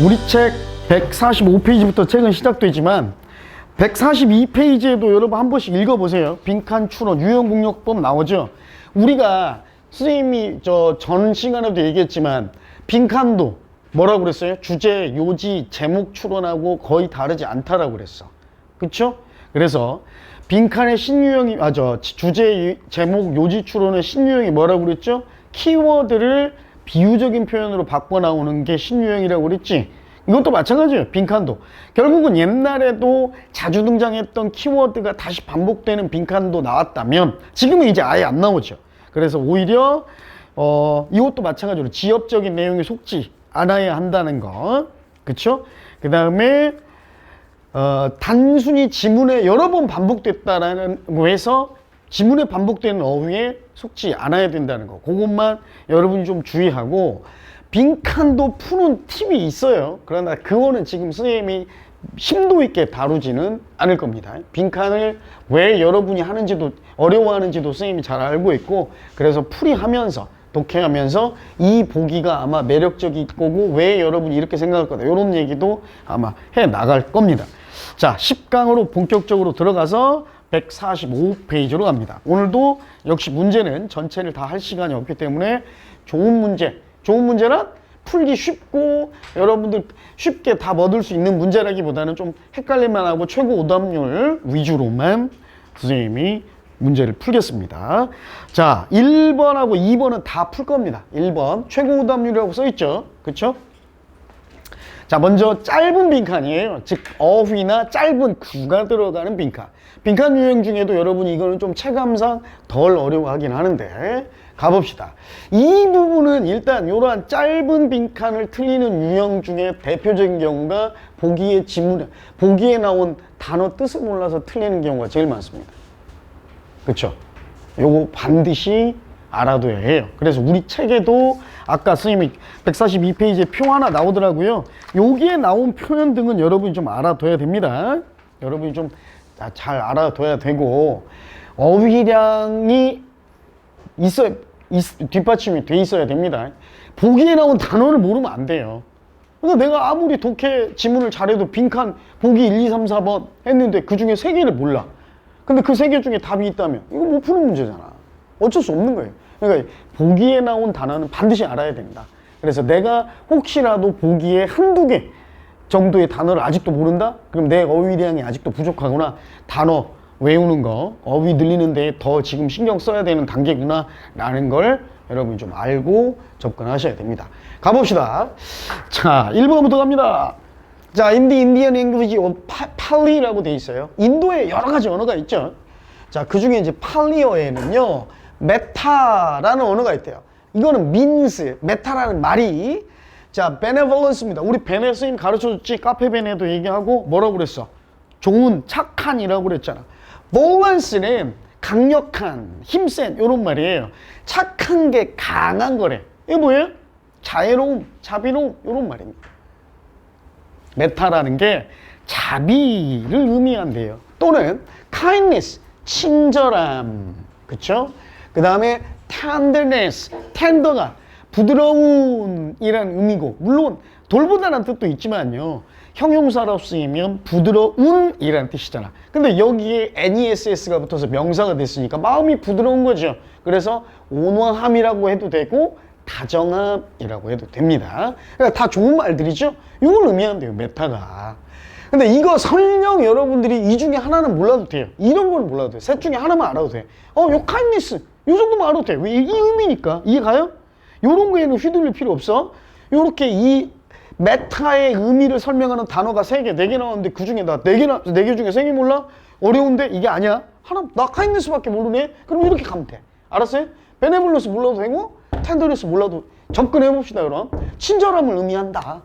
우리 책 145페이지부터 책은 시작되지만 142페이지에도 여러분 한 번씩 읽어보세요. 빈칸 추론, 유형복용법 나오죠. 우리가 선생님이 전 시간에도 얘기했지만 빈칸도 뭐라고 그랬어요? 주제, 요지, 제목 추론하고 거의 다르지 않다라고 그랬어. 그쵸? 그래서 빈칸의 신유형이 주제, 제목, 요지 추론의 신유형이 뭐라고 그랬죠? 키워드를 비유적인 표현으로 바꿔 나오는 게 신유형이라고 그랬지. 이것도 마찬가지예요. 빈칸도 결국은 옛날에도 자주 등장했던 키워드가 다시 반복되는 빈칸도 나왔다면 지금은 이제 아예 안 나오죠. 그래서 오히려 이것도 마찬가지로 지엽적인 내용에 속지 않아야 한다는 거. 그쵸? 그 다음에 단순히 지문에 여러 번 반복됐다라는 거에서 지문에 반복되는 어휘에 속지 않아야 된다는 거. 그것만 여러분이 좀 주의하고, 빈칸도 푸는 팁이 있어요. 그러나 그거는 지금 선생님이 심도 있게 다루지는 않을 겁니다. 빈칸을 왜 여러분이 하는지도, 어려워하는지도 선생님이 잘 알고 있고, 그래서 풀이하면서 독해하면서 이 보기가 아마 매력적일 거고 왜 여러분이 이렇게 생각할 거다, 이런 얘기도 아마 해 나갈 겁니다. 자, 10강으로 본격적으로 들어가서 145페이지로 갑니다. 오늘도 역시 문제는 전체를 다 할 시간이 없기 때문에 좋은 문제란 풀기 쉽고 여러분들 쉽게 다 얻을 수 있는 문제라기보다는 좀 헷갈릴만 하고 최고 오답률 위주로만 선생님이 문제를 풀겠습니다. 자, 1번하고 2번은 다 풀 겁니다. 1번 최고 오답률이라고 써있죠. 그쵸? 자, 먼저 짧은 빈칸이에요. 즉 어휘나 짧은 구가 들어가는 빈칸. 빈칸 유형 중에도 여러분이 이거는 좀 체감상 덜 어려워하긴 하는데 가봅시다. 이 부분은 일단 이러한 짧은 빈칸을 틀리는 유형 중에 대표적인 경우가 보기에 나온 단어 뜻을 몰라서 틀리는 경우가 제일 많습니다. 그쵸? 요거 반드시 알아둬야 해요. 그래서 우리 책에도 아까 선생님이 142페이지에 표 하나 나오더라고요. 여기에 나온 표현 등은 여러분이 좀 알아둬야 됩니다. 여러분이 좀 잘 알아둬야 되고, 어휘량이 뒷받침이 돼 있어야 됩니다. 보기에 나온 단어를 모르면 안 돼요. 그러니까 내가 아무리 독해 지문을 잘해도 빈칸 보기 1, 2, 3, 4번 했는데 그 중에 3개를 몰라. 근데 그 3개 중에 답이 있다면 이거 못 푸는 문제잖아. 어쩔 수 없는 거예요. 그러니까 보기에 나온 단어는 반드시 알아야 됩니다. 그래서 내가 혹시라도 보기에 한두 개 정도의 단어를 아직도 모른다? 그럼 내 어휘량이 아직도 부족하구나. 단어 외우는 거, 어휘 늘리는 데 더 지금 신경 써야 되는 단계구나 라는 걸 여러분이 좀 알고 접근하셔야 됩니다. 가봅시다. 자, 1번부터 갑니다. 자, Indian Language of Pali라고 돼 있어요. 인도에 여러 가지 언어가 있죠. 자, 그 중에 이제 팔리어에는요, 메타라는 언어가 있대요. 이거는 means, 메타라는 말이, 자, benevolence입니다. 우리 베네 선생님 가르쳐줬지? 카페 베네도 얘기하고 뭐라고 그랬어? 좋은, 착한이라고 그랬잖아. volence는 강력한, 힘센 이런 말이에요. 착한 게 강한 거래. 이게 뭐예요? 자애로움, 자비로움 이런 말입니다. 메타라는 게 자비를 의미한대요. 또는 kindness, 친절함, 그쵸? 그 다음에 tenderness, tender가 부드러운이라는 의미고, 물론 돌보다는 뜻도 있지만요, 형용사로 쓰이면 부드러운이라는 뜻이잖아. 근데 여기에 ness가 붙어서 명사가 됐으니까 마음이 부드러운 거죠. 그래서 온화함이라고 해도 되고 다정함이라고 해도 됩니다. 그러니까 다 좋은 말들이죠. 이걸 의미한대요, 메타가. 근데 이거 설령 여러분들이 이 중에 하나는 몰라도 돼요. 이런 걸 몰라도 돼요. 셋 중에 하나만 알아도 돼. 요 kindness, 요 정도만 알아도 돼. 왜? 이 의미니까. 이해 가요? 요런 거에는 휘둘릴 필요 없어. 요렇게 이 메타의 의미를 설명하는 단어가 3개, 4개 나왔는데 그 중에 나 4개 중에 3개 몰라? 어려운데 이게 아니야? 나 kindness밖에 모르네? 그럼 이렇게 가면 돼. 알았어요? benevolence 몰라도 되고, tenderness 몰라도 접근해 봅시다. 그럼 친절함을 의미한다.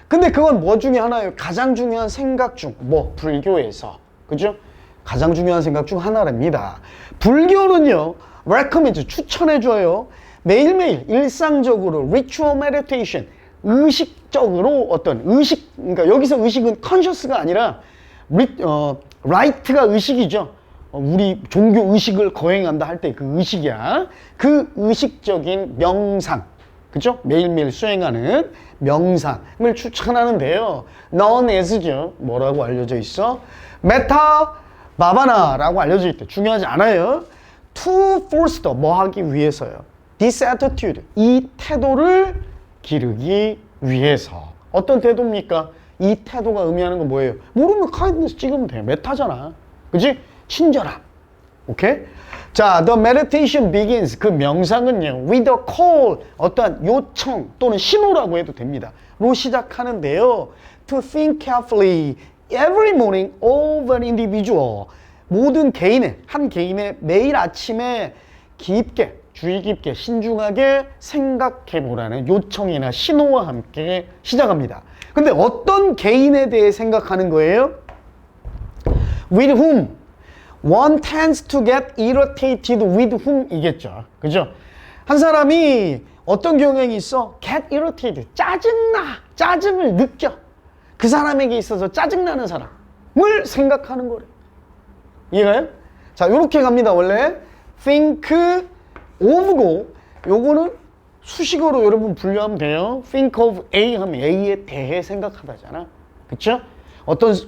근데 그건 뭐 중에 하나예요? 가장 중요한 생각 중, 불교에서, 그죠? 가장 중요한 생각 중 하나랍니다. 불교는요, recommend, 추천해줘요. 매일매일 일상적으로 ritual meditation, 의식적으로 그러니까 여기서 의식은 conscious가 아니라 right가 의식이죠. 우리 종교 의식을 거행한다 할 때 그 의식이야. 그 의식적인 명상, 그죠? 매일매일 수행하는 명상을 추천하는데요. known as죠. 뭐라고 알려져 있어? 메타 바바나라고 알려져 있대. 중요하지 않아요. to foster, 뭐 하기 위해서요. this attitude, 이 태도를 기르기 위해서. 어떤 태도입니까? 이 태도가 의미하는 건 뭐예요? 모르면 kindness 찍으면 돼요. 메타잖아. 그지? 친절함. 오케이? 자, the meditation begins. 그 명상은요, with a call, 어떠한 요청 또는 신호라고 해도 됩니다. 로 시작하는데요. to think carefully every morning of an individual. 모든 개인의, 한 개인의 매일 아침에 깊게, 주의 깊게, 신중하게 생각해 보라는 요청이나 신호와 함께 시작합니다. 근데 어떤 개인에 대해 생각하는 거예요? with whom one tends to get irritated with whom 이겠죠. 그죠? 한 사람이 어떤 경향이 있어? get irritated. 짜증나. 짜증을 느껴. 그 사람에게 있어서 짜증나는 사람을 생각하는 거래. 이해가요? 자, 요렇게 갑니다. 원래 think of고 요거는 수식어로 여러분 분류하면 돼요. think of A 하면 A에 대해 생각하다잖아. 그쵸?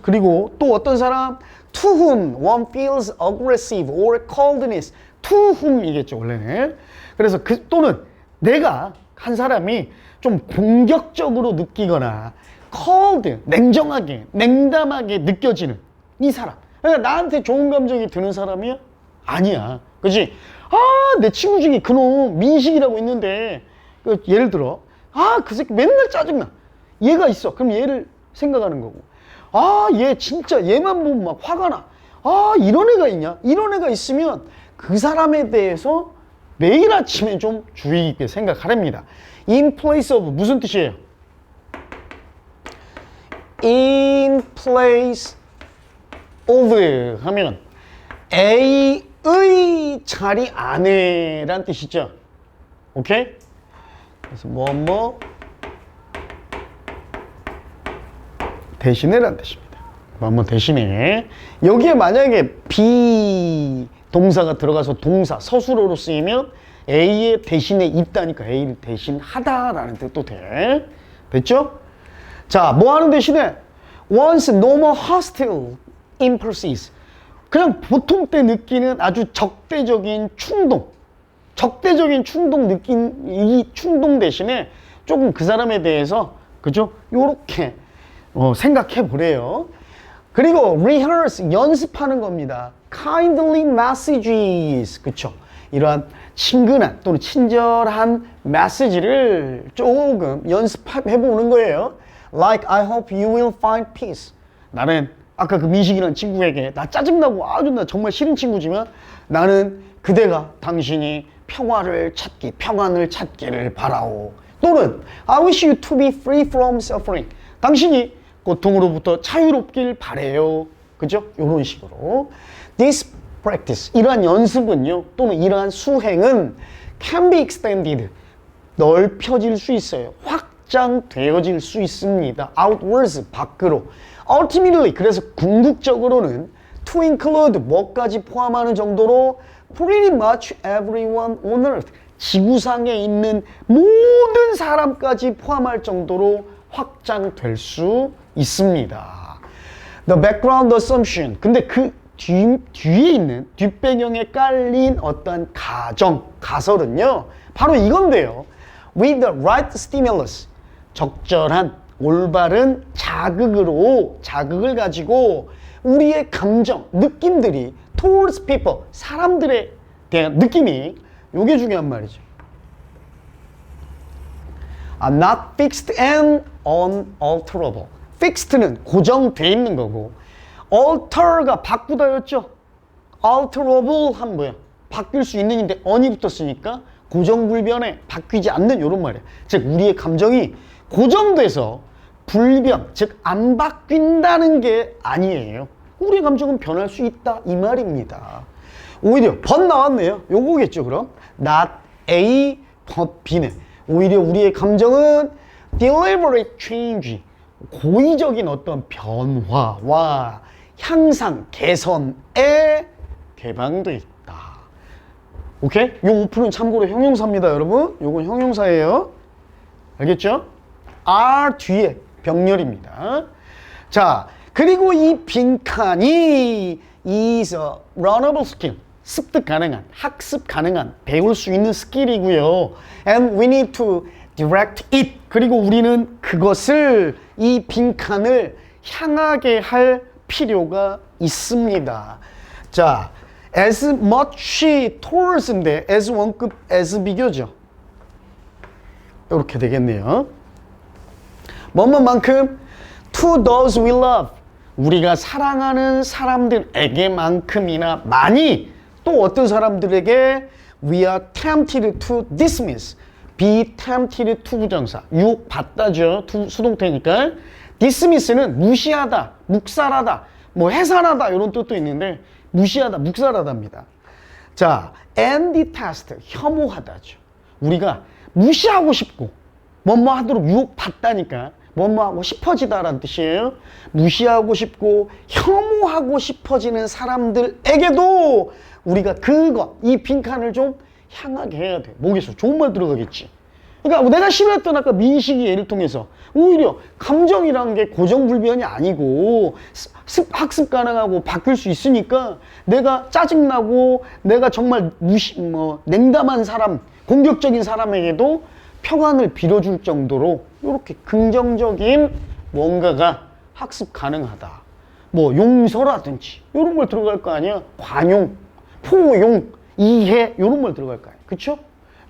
그리고 또 어떤 사람 to whom one feels aggressive or coldness. to whom 이겠죠, 원래는. 그래서 또는 내가 한 사람이 좀 공격적으로 느끼거나 cold, 냉정하게, 냉담하게 느껴지는 이 사람. 그러니까 나한테 좋은 감정이 드는 사람이야? 아니야. 그치? 아, 내 친구 중에 그놈 민식이라고 있는데 예를 들어 그 새끼 맨날 짜증나. 얘가 있어. 그럼 얘를 생각하는 거고. 얘 진짜 얘만 보면 막 화가 나. 이런 애가 있냐? 이런 애가 있으면 그 사람에 대해서 매일 아침에 좀 주의 깊게 생각하랍니다. in place of 무슨 뜻이에요? in place of 하면 A의 자리 안에란 뜻이죠. 오케이? 그래서 뭐 대신에란 뜻입니다. 뭐 대신에. 여기에 만약에 be 동사가 들어가서 동사 서술어로 쓰이면 A의 대신에 있다니까 A를 대신하다라는 뜻도 돼. 됐죠? 자, 뭐 하는 대신에 once normal hostile impulses. 그냥 보통 때 느끼는 아주 적대적인 충동 느낀 이 충동 대신에 조금 그 사람에 대해서, 그죠? 요렇게 생각해 보래요. 그리고 rehearse, 연습하는 겁니다. kindly messages, 그쵸? 이러한 친근한 또는 친절한 메시지를 조금 연습해 보는 거예요. Like I hope you will find peace. 나는 아까 그 민식이라는 친구에게 나 짜증나고 아주 나 정말 싫은 친구지만 나는 그대가 당신이 평안을 찾기를 바라오. 또는 I wish you to be free from suffering. 당신이 고통으로부터 자유롭길 바래요. 그죠? 이런 식으로. This practice, 이러한 연습은요, 또는 이러한 수행은 can be extended, 넓혀질 수 있어요. 확장되어질 수 있습니다. outwards, 밖으로. ultimately, 그래서 궁극적으로는 to include, 뭐까지 포함하는 정도로 pretty much everyone on earth, 지구상에 있는 모든 사람까지 포함할 정도로 확장될 수 있습니다. The background assumption. 근데 그 뒤에 있는 뒷배경에 깔린 어떤 가설은요, 바로 이건데요. With the right stimulus, 적절한 올바른 자극을 가지고 우리의 감정, 느낌들이 towards people, 사람들에 대한 느낌이, 요게 중요한 말이죠. Not fixed and unalterable. fixed는 고정돼 있는 거고, alter가 바꾸다였죠. alterable 하면 뭐야? 바뀔 수 있는인데 on이 붙었으니까 고정불변에 바뀌지 않는 이런 말이야. 즉 우리의 감정이 고정돼서 불변, 즉 안 바뀐다는 게 아니에요. 우리의 감정은 변할 수 있다 이 말입니다. 오히려 but 나왔네요. 요거겠죠. 그럼 not A but B네. 오히려 우리의 감정은 deliberate change, 고의적인 어떤 변화와 향상, 개선에 개방돼 있다. 오케이? 요 오프는 참고로 형용사입니다, 여러분. 요건 형용사예요. 알겠죠? R 뒤에 병렬입니다. 자, 그리고 이 빈칸이 is a learnable skill. 습득 가능한, 학습 가능한, 배울 수 있는 스킬이고요. And we need to direct it. 그리고 우리는 그것을, 이 빈칸을 향하게 할 필요가 있습니다. 자, as much towards인데 as 원급 as 비교죠. 이렇게 되겠네요. 뭐뭐만큼 to those we love. 우리가 사랑하는 사람들에게만큼이나 많이, 또 어떤 사람들에게 we are tempted to dismiss. be tempted to 부정사. 유혹받다죠. 수동태니까. dismiss는 무시하다, 묵살하다, 뭐 해산하다 이런 뜻도 있는데 무시하다, 묵살하다입니다. 자, and detest, 혐오하다죠. 우리가 무시하고 싶고 뭐뭐 하도록 유혹받다니까 뭐뭐 하고 싶어지다라는 뜻이에요. 무시하고 싶고 혐오하고 싶어지는 사람들에게도 우리가 그거, 이 빈칸을 좀 향하게 해야 돼. 목에서 좋은 말 들어가겠지. 그러니까 내가 싫어했던 아까 민식이 예를 통해서 오히려 감정이라는 게 고정불변이 아니고 학습 가능하고 바뀔 수 있으니까 내가 짜증나고 내가 정말 냉담한 사람, 공격적인 사람에게도 평안을 빌어줄 정도로 이렇게 긍정적인 뭔가가 학습 가능하다. 뭐 용서라든지 이런 걸 들어갈 거 아니야. 관용, 포용, 이해 이런 걸 들어갈 거 아니야. 그쵸?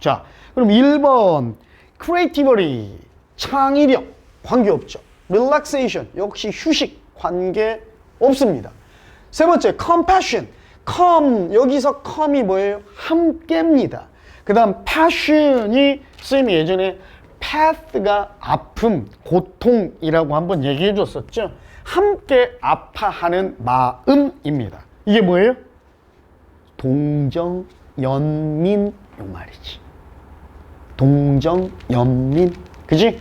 자, 그럼 1번 creativity, 창의력, 관계없죠. relaxation, 역시 휴식, 관계없습니다. 세 번째 compassion, come, 여기서 come이 뭐예요? 함께입니다. 그 다음 passion이 쌤이 예전에 path가 아픔, 고통이라고 한번 얘기해 줬었죠. 함께 아파하는 마음입니다. 이게 뭐예요? 동정, 연민 요 말이지. 동정, 연민, 그지?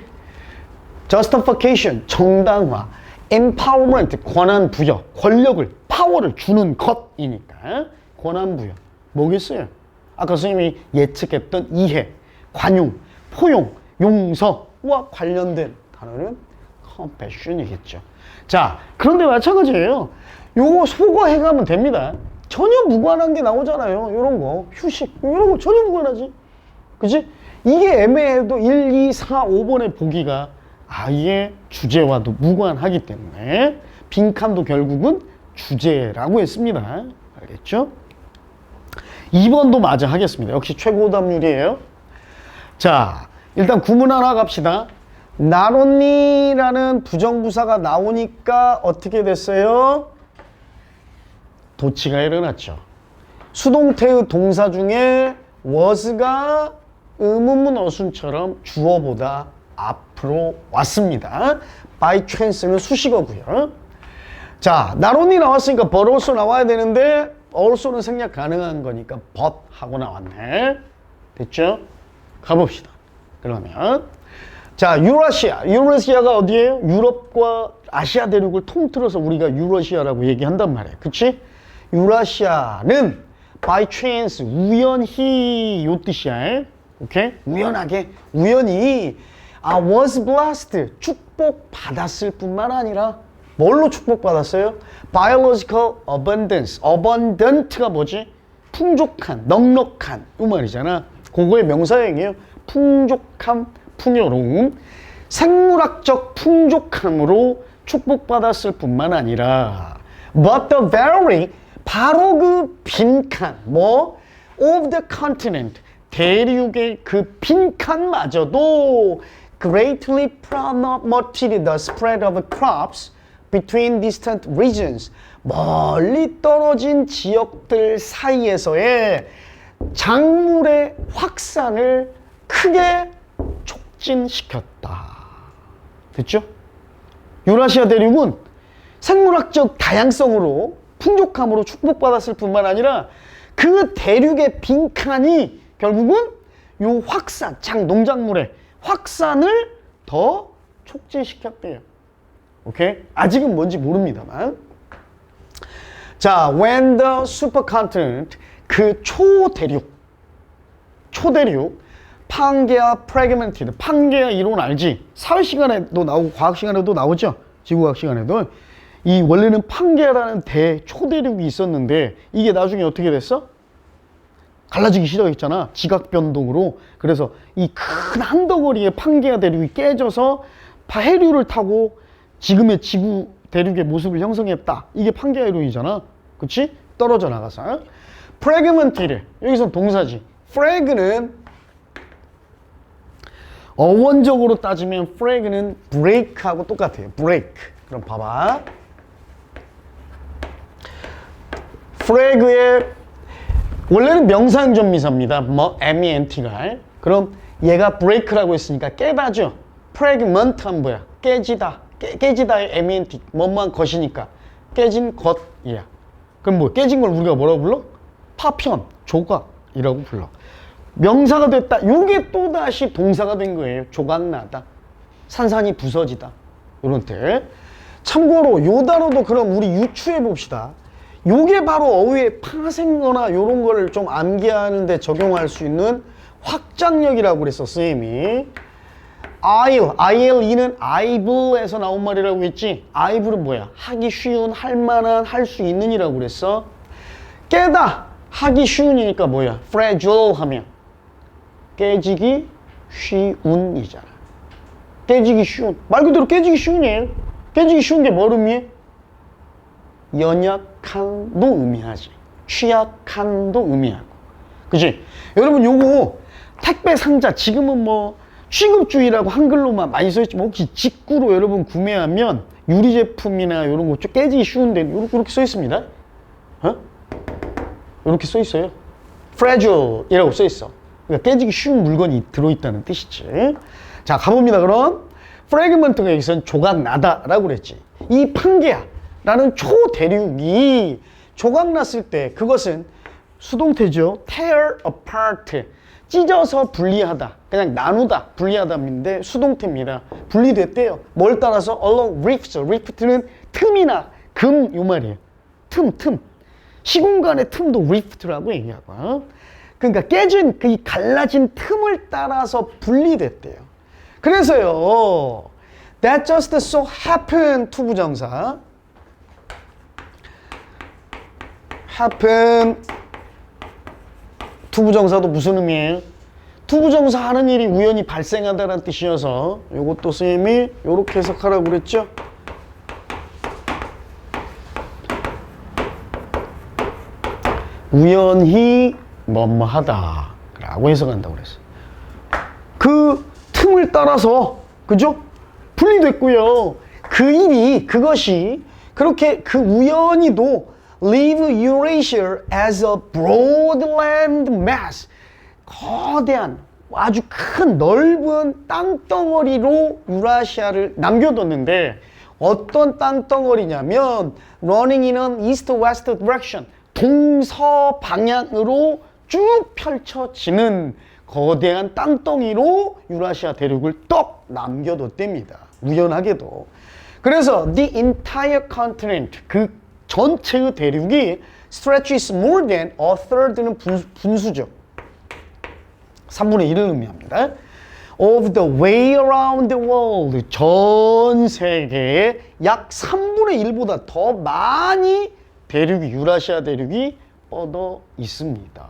justification, 정당화, empowerment, 권한 부여, 권력을, 파워를 주는 것이니까 권한 부여. 뭐겠어요? 아까 선생님이 예측했던 이해, 관용, 포용, 용서와 관련된 단어는 compassion이겠죠. 자, 그런데 마찬가지예요. 요거 소거해가면 됩니다. 전혀 무관한 게 나오잖아요. 요런 거, 휴식, 이런 거 전혀 무관하지. 그치? 이게 애매해도 1, 2, 4, 5번의 보기가 아예 주제와도 무관하기 때문에 빈칸도 결국은 주제라고 했습니다. 알겠죠? 2번도 맞아 하겠습니다. 역시 최고답률이에요. 자, 일단 구문 하나 갑시다. not only라는 부정부사가 나오니까 어떻게 됐어요? 도치가 일어났죠. 수동태의 동사 중에 was가 의문문 어순처럼 주어보다 앞으로 왔습니다. by chance는 수식어고요. 자, not only 나왔으니까 but also 나와야 되는데 also는 생략 가능한 거니까 but 하고 나왔네. 됐죠? 가봅시다. 그러면 자, 유러시아가 어디예요? 유럽과 아시아 대륙을 통틀어서 우리가 유러시아라고 얘기한단 말이에요. 그치? 유라시아는 by chance, 우연히 요 뜻이야. 오케이? 우연하게, 우연히 was blessed, 축복받았을 뿐만 아니라 뭘로 축복받았어요? biological abundance, abundant가 뭐지? 풍족한, 넉넉한 이 말이잖아. 그거의 명사형이에요. 풍족함, 풍요로움, 생물학적 풍족함으로 축복받았을 뿐만 아니라 but the very, 바로 그 빈칸, 뭐? of the continent, 대륙의 그 빈칸마저도 greatly promoted the spread of crops between distant regions, 멀리 떨어진 지역들 사이에서의 작물의 확산을 크게 촉진시켰다. 됐죠? 유라시아 대륙은 생물학적 다양성으로 풍족함으로 축복받았을 뿐만 아니라 그 대륙의 빈칸이 결국은 요 확산, 농작물의 확산을 더 촉진시켰대요. 오케이? 아직은 뭔지 모릅니다만. 자, when the supercontinent, 그 초대륙 판게아 프래그멘티드. 판게아 이론 알지? 사회 시간에도 나오고 과학 시간에도 나오죠. 지구과학 시간에도. 이 원래는 판게아라는 초대륙이 있었는데 이게 나중에 어떻게 됐어? 갈라지기 시작했잖아. 지각 변동으로. 그래서 이 큰 한덩어리의 판게아 대륙이 깨져서 해류를 타고 지금의 지구 대륙의 모습을 형성했다. 이게 판게아 이론이잖아. 그치? 떨어져 나가서. 프래그먼티드. 여기서 동사지. 프래그는 어원적으로 따지면 프래그는 브레이크하고 똑같아요. 브레이크. 그럼 봐봐. 프래그의 원래는 명사형전미사입니다. 뭐 MENT가. 그럼 얘가 브레이크라고 했으니까 깨다죠. 프래그먼트 하면 뭐야? 깨지다. 깨지다의 MENT. 뭐만 것이니까 깨진 것이야. 그럼 뭐 깨진 걸 우리가 뭐라고 불러? 파편, 조각이라고 불러. 명사가 됐다. 요게 또다시 동사가 된 거예요. 조각나다. 산산이 부서지다. 요런 때. 참고로 요 단어도 그럼 우리 유추해 봅시다. 요게 바로 어휘의 파생거나 요런 거를 좀 암기하는 데 적용할 수 있는 확장력이라고 그랬어, 선생님이. ILE는 IBL에서 나온 말이라고 했지. IBL은 뭐야? 하기 쉬운, 할 만한, 할 수 있는 이라고 그랬어. 깨다. 하기 쉬운이니까 뭐야? fragile 하면 깨지기 쉬운이잖아. 깨지기 쉬운. 말 그대로 깨지기 쉬운이에요. 깨지기 쉬운 게 뭘 의미해? 연약한도 의미하지. 취약한도 의미하고. 그치? 여러분 요거 택배 상자 지금은 뭐 취급주의라고 한글로만 많이 써있지만 혹시 직구로 여러분 구매하면 유리 제품이나 이런 거 좀 깨지기 쉬운데 이렇게 써있습니다. 어? 이렇게 써있어요. fragile 이라고 써있어. 그러니까 깨지기 쉬운 물건이 들어있다는 뜻이지. 자, 가봅니다. 그럼 프래그먼트가 여기서는 조각나다 라고 그랬지. 이 판게아라는 초대륙이 조각났을 때 그것은 수동태죠. tear apart. 찢어서 분리하다. 그냥 나누다. 분리하다인데 수동태입니다. 분리됐대요. 뭘 따라서? along rifts. rift는 틈이나 금 요 말이에요. 틈. 시공간의 틈도 rift라고 얘기하고. 그러니까 깨진 그 갈라진 틈을 따라서 분리됐대요. 그래서요. That just so happened 투부정사. happen 투부정사도 무슨 의미예요? 투부정사 하는 일이 우연히 발생하다는 뜻이어서 요것도 선생님이 요렇게 해석하라고 그랬죠? 우연히 뭐뭐하다 라고 해석한다고 그랬어. 그 틈을 따라서 그죠? 분리됐고요. 그 일이 그것이 그렇게 그 우연히도 leave Eurasia as a broad land mass. 거대한 아주 큰 넓은 땅덩어리로 유라시아를 남겨뒀는데 어떤 땅덩어리냐면 running in an east-west direction. 동서 방향으로 쭉 펼쳐지는 거대한 땅덩이로 유라시아 대륙을 떡 남겨뒀답니다. 우연하게도. 그래서 the entire continent, 그 전체의 대륙이 stretches more than a third는 분수죠. 3분의 1을 의미합니다. of the way around the world, 전 세계의 약 3분의 1보다 더 많이 대륙이, 유라시아 대륙이 뻗어 있습니다.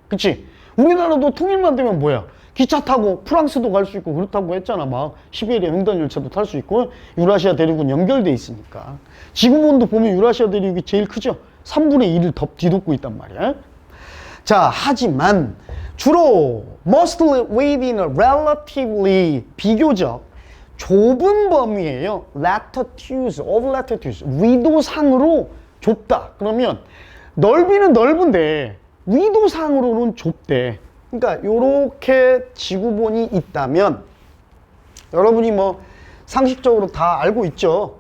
그치? 우리나라도 통일만 되면 뭐야? 기차 타고 프랑스도 갈 수 있고 그렇다고 했잖아. 막 시베리아 횡단 열차도 탈 수 있고 유라시아 대륙은 연결돼 있으니까. 지구본도 보면 유라시아 대륙이 제일 크죠. 3분의 1을 뒤덮고 있단 말이야. 자, 하지만 주로 mostly within a relatively 비교적 좁은 범위예요. latitudes, of latitudes, 위도상으로 좁다. 그러면 넓이는 넓은데 위도상으로는 좁대. 그러니까 요렇게 지구본이 있다면 여러분이 뭐 상식적으로 다 알고 있죠.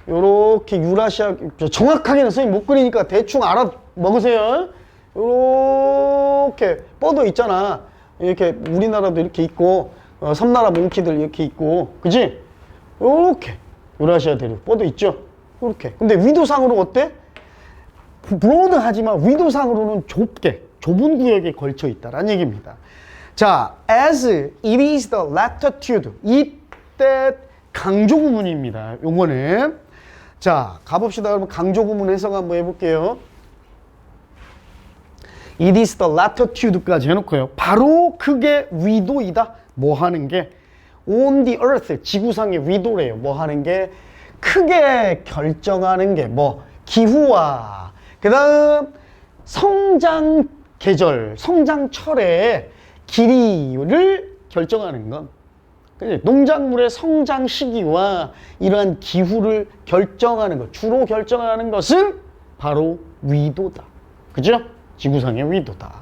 요렇게 유라시아, 정확하게는 선생님 못 그리니까 대충 알아 먹으세요. 요렇게 뻗어 있잖아. 이렇게 우리나라도 이렇게 있고 섬나라 몽키들 이렇게 있고, 그지? 요렇게 유라시아 대륙 뻗어 있죠. 요렇게. 근데 위도상으로 어때? 브로드하지만 위도상으로는 좁게, 좁은 구역에 걸쳐 있다라는 얘기입니다. 자, as it is the latitude. 이때 강조 구문입니다. 요거는. 자, 가봅시다. 그러면 강조 구문 해석 한번 해볼게요. It is the latitude까지 해놓고요. 바로 그게 위도이다. 뭐 하는 게? On the earth. 지구상의 위도래요. 뭐 하는 게? 크게 결정하는 게 뭐? 기후와 그 다음 성장 계절, 성장철의 길이를 결정하는 건 농작물의 성장 시기와 이러한 기후를 결정하는 것, 주로 결정하는 것은 바로 위도다. 그죠? 지구상의 위도다.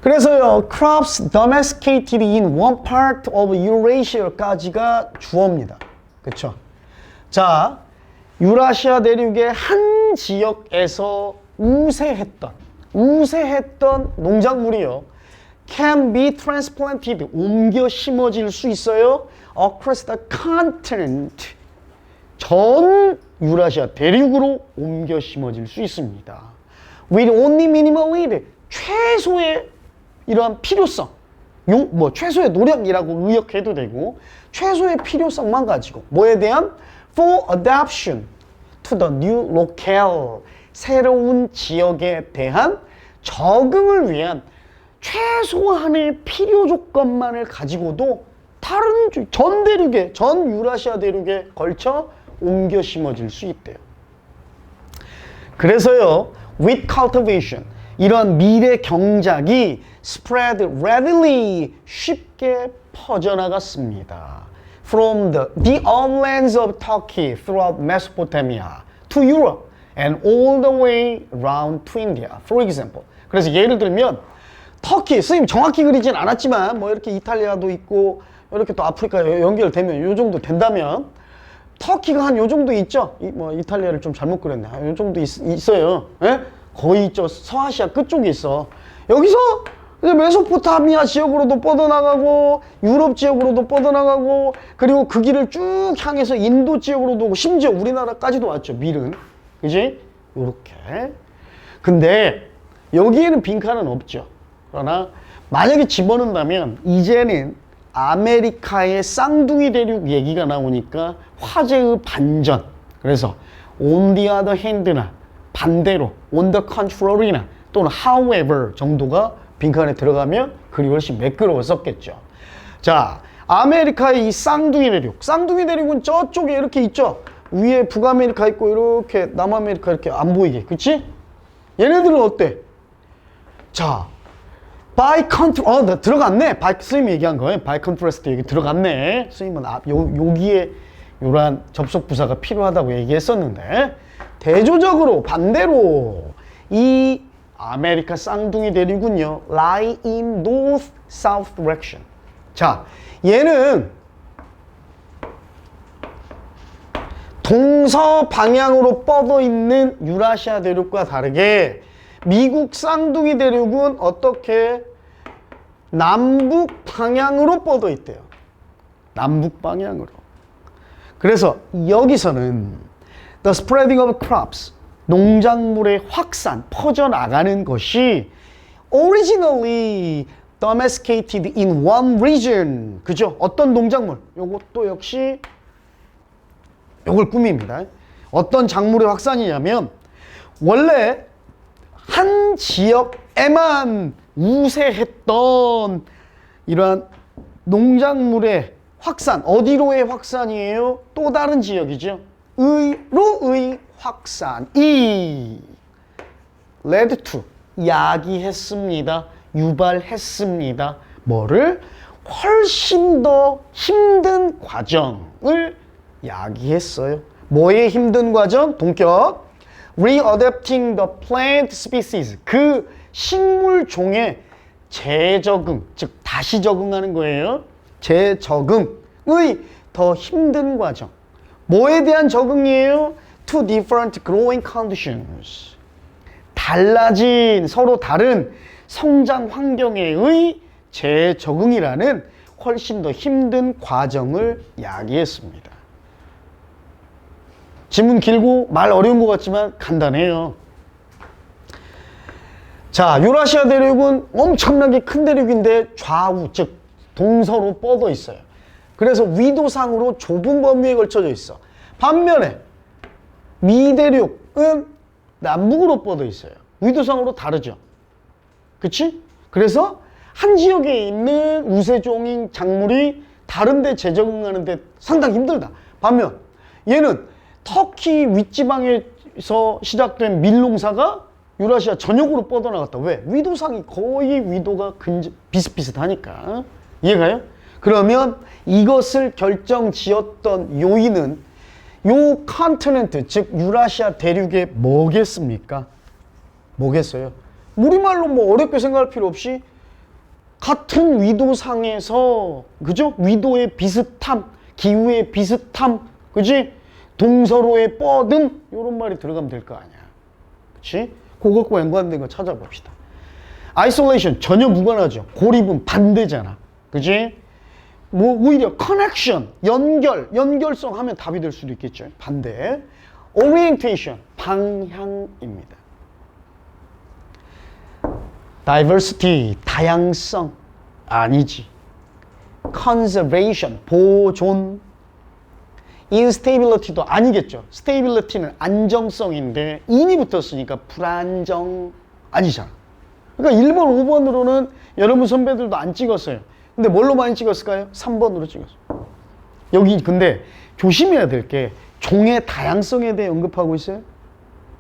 그래서요, crops domesticated in one part of Eurasia까지가 주어입니다. 그쵸? 자, 유라시아 대륙의 한 지역에서 우세했던 농작물이요. can be transplanted, 옮겨 심어질 수 있어요. across the continent, 전 유라시아 대륙으로 옮겨 심어질 수 있습니다. with only minimal need, 최소의 이러한 필요성, 최소의 노력이라고 의역해도 되고, 최소의 필요성만 가지고, 뭐에 대한? for adaptation to the new locale, 새로운 지역에 대한 적응을 위한 최소한의 필요 조건만을 가지고도 다른 전 대륙에, 전 유라시아 대륙에 걸쳐 옮겨 심어질 수 있대요. 그래서요, wheat cultivation, 이런 밀의 경작이 spread readily, 쉽게 퍼져나갔습니다. From the uplands of Turkey throughout Mesopotamia to Europe and all the way around to India, for example. 그래서 예를 들면 터키, 선생님 정확히 그리진 않았지만 뭐 이렇게 이탈리아도 있고 이렇게 또 아프리카 연결되면 요 정도 된다면 터키가 한 요 정도 있죠? 뭐 이탈리아를 좀 잘못 그렸네. 요 정도 있어요. 예? 거의 저 서아시아 끝쪽에 있어. 여기서 이제 메소포타미아 지역으로도 뻗어나가고 유럽 지역으로도 뻗어나가고 그리고 그 길을 쭉 향해서 인도 지역으로도 오고 심지어 우리나라까지도 왔죠. 밀은. 그지? 요렇게. 근데 여기에는 빈칸은 없죠. 그러나 만약에 집어넣는다면 이제는 아메리카의 쌍둥이 대륙 얘기가 나오니까 화제의 반전. 그래서 on the other hand나 반대로 on the contrary나 또는 however 정도가 빈칸에 들어가면 글이 훨씬 매끄러웠었겠죠. 자, 아메리카의 이 쌍둥이 대륙은 저쪽에 이렇게 있죠. 위에 북아메리카 있고 이렇게 남아메리카 이렇게 안 보이게, 그치? 얘네들은 어때? 자, by contrast, 나 들어갔네. 선생님이 얘기한 거예요. by contrast 여기 들어갔네. 선생님은 여기에 이러한 접속 부사가 필요하다고 얘기했었는데, 대조적으로 반대로 이 아메리카 쌍둥이 대륙은요, lie in north-south direction. 자, 얘는 동서 방향으로 뻗어 있는 유라시아 대륙과 다르게 미국 쌍둥이 대륙은 어떻게 남북 방향으로 뻗어 있대요. 남북 방향으로. 그래서 여기서는 the spreading of crops, 농작물의 확산, 퍼져나가는 것이 originally domesticated in one region. 그죠? 어떤 농작물? 요것도 역시 요걸 꾸밉니다. 어떤 작물의 확산이냐면 원래 한 지역에만 우세했던 이러한 농작물의 확산, 어디로의 확산이에요? 또 다른 지역이죠. 의로의 확산이 led to, 야기했습니다. 유발했습니다. 뭐를? 훨씬 더 힘든 과정을 야기했어요. 뭐의 힘든 과정? 동격. Readapting the plant species. 그 식물종의 재적응, 즉 다시 적응하는 거예요. 재적응의 더 힘든 과정. 뭐에 대한 적응이에요? To different growing conditions. 달라진, 서로 다른 성장 환경에 재적응이라는 훨씬 더 힘든 과정을 야기했습니다. 지문 길고 말 어려운 것 같지만 간단해요. 자, 유라시아 대륙은 엄청나게 큰 대륙인데 좌우, 즉 동서로 뻗어 있어요. 그래서 위도상으로 좁은 범위에 걸쳐져 있어. 반면에 미대륙은 남북으로 뻗어 있어요. 위도상으로 다르죠. 그치? 그래서 한 지역에 있는 우세종인 작물이 다른 데 재적응하는데 상당히 힘들다. 반면 얘는 터키 윗지방에서 시작된 밀농사가 유라시아 전역으로 뻗어나갔다. 왜? 위도상이 거의 위도가 비슷비슷하니까. 이해가요? 그러면 이것을 결정지었던 요인은 요 컨티넨트, 즉 유라시아 대륙에 뭐겠습니까? 뭐겠어요? 우리말로 뭐 어렵게 생각할 필요 없이 같은 위도상에서, 그죠? 위도의 비슷함, 기후의 비슷함, 그지? 동서로의 뻗음, 요런 말이 들어가면 될 거 아니야. 그치? 그것과 연관된 거 찾아봅시다. 아이솔레이션 전혀 무관하죠. 고립은 반대잖아. 그지? 뭐 오히려 커넥션, 연결성 하면 답이 될 수도 있겠죠. 반대. 오리엔테이션, 방향입니다. 다이버시티, 다양성 아니지. 컨저베이션, 보존. 인스테이빌리티도 아니겠죠. 스테이빌리티는 안정성인데 인이 붙었으니까 불안정 아니잖아. 그러니까 1번, 5번으로는 여러분 선배들도 안 찍었어요. 근데 뭘로 많이 찍었을까요? 3번으로 찍었어요. 여기 근데 조심해야 될 게 종의 다양성에 대해 언급하고 있어요?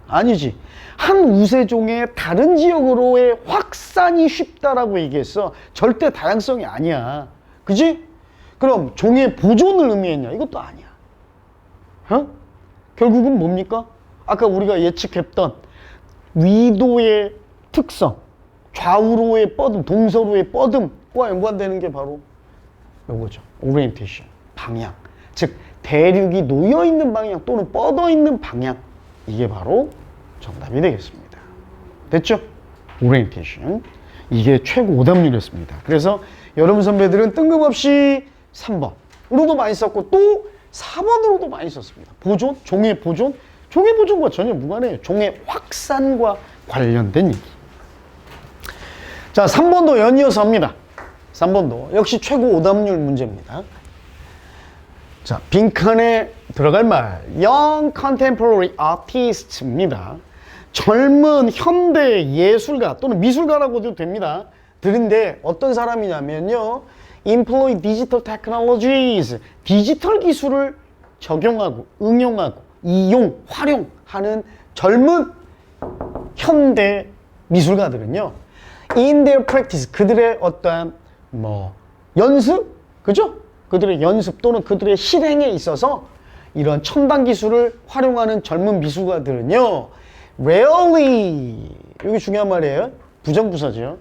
아니지. 한 우세종의 다른 지역으로의 확산이 쉽다라고 얘기했어. 절대 다양성이 아니야. 그지? 그럼 종의 보존을 의미했냐? 이것도 아니야. 어? 결국은 뭡니까? 아까 우리가 예측했던 위도의 특성, 좌우로의 뻗음, 동서로의 뻗음과 연관되는 게 바로 요거죠. 오리엔테이션, 방향. 즉 대륙이 놓여있는 방향 또는 뻗어있는 방향. 이게 바로 정답이 되겠습니다. 됐죠? 오리엔테이션. 이게 최고 오답률이었습니다. 그래서 여러분 선배들은 뜬금없이 3번으로도 많이 썼고 또 4번으로도 많이 썼습니다. 보존, 종의 보존. 종의 보존과 전혀 무관해요. 종의 확산과 관련된 얘기. 자, 3번도 연이어서 합니다. 3번도 역시 최고 오답률 문제입니다. 자, 빈칸에 들어갈 말 Young Contemporary Artist입니다. 젊은 현대 예술가 또는 미술가라고도 됩니다. 들은데 어떤 사람이냐면요, Employ Digital Technologies, 디지털 기술을 적용하고 응용하고 이용, 활용하는 젊은 현대 미술가들은요, In their practice, 그들의 어떠한 연습, 그죠? 그들의 연습 또는 그들의 실행에 있어서 이런 첨단 기술을 활용하는 젊은 미술가들은요, rarely, 여기 중요한 말이에요. 부정부사죠.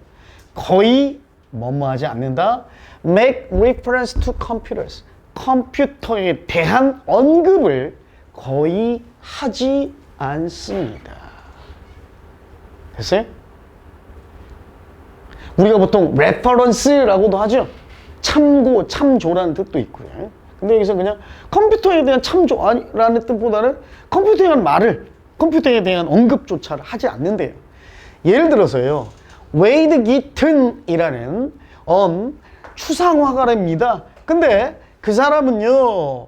거의 뭐뭐하지 않는다. make reference to computers, 컴퓨터에 대한 언급을 거의 하지 않습니다. 됐어요? 우리가 보통 reference라고도 하죠. 참고, 참조라는 뜻도 있고요. 근데 여기서 그냥 컴퓨터에 대한 참조라는 뜻보다는 컴퓨터에 대한 언급조차를 하지 않는데요. 예를 들어서요, 웨이드 기튼이라는 추상화가랍니다. 근데 그 사람은요,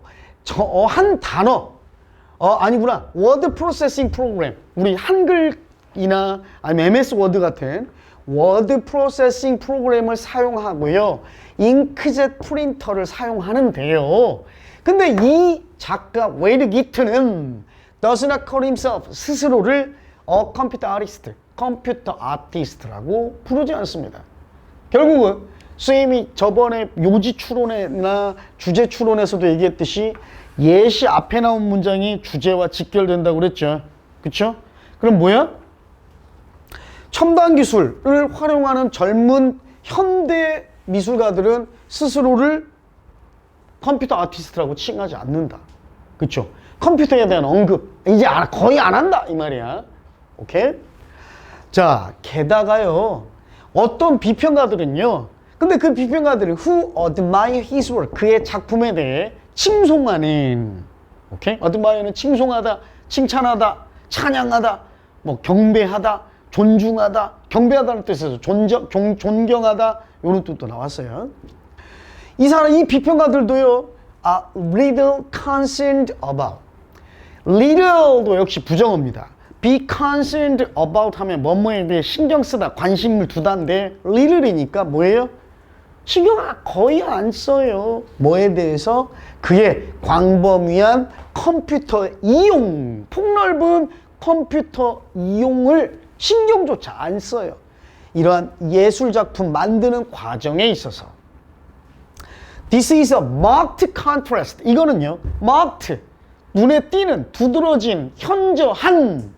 한 단어, 아니구나, 워드 프로세싱 프로그램, 우리 한글이나 아니면 MS 워드 같은 워드 프로세싱 프로그램을 사용하고요, 잉크젯 프린터를 사용하는데요. 근데 이 작가 웨이드 기튼은 does not call himself, 스스로를 컴퓨터 아티스트라고 부르지 않습니다. 결국은 선생님이 저번에 요지 추론이나 주제 추론에서도 얘기했듯이 예시 앞에 나온 문장이 주제와 직결된다고 그랬죠. 그쵸? 그럼 뭐야? 첨단 기술을 활용하는 젊은 현대 미술가들은 스스로를 컴퓨터 아티스트라고 칭하지 않는다. 그쵸? 컴퓨터에 대한 언급 이제 거의 안 한다 이 말이야. 오케이? 자, 게다가요, 어떤 비평가들은요, 근데 그 비평가들은 who admire his work, 그의 작품에 대해 칭송하는, 오케이? admire는 칭송하다, 칭찬하다, 찬양하다, 경배하다, 존중하다, 경배하다는 뜻에서 존경하다 이런 뜻도 나왔어요. 이 비평가들도요, little concerned about. little도 역시 부정어입니다. be concerned about 하면 뭐뭐에 대해 신경 쓰다, 관심을 두다인데 little이니까 뭐예요? 신경 거의 안 써요. 뭐에 대해서? 그의 광범위한 컴퓨터 이용, 폭넓은 컴퓨터 이용을 신경조차 안 써요. 이러한 예술작품 만드는 과정에 있어서. This is a marked contrast. 이거는요, marked, 눈에 띄는, 두드러진, 현저한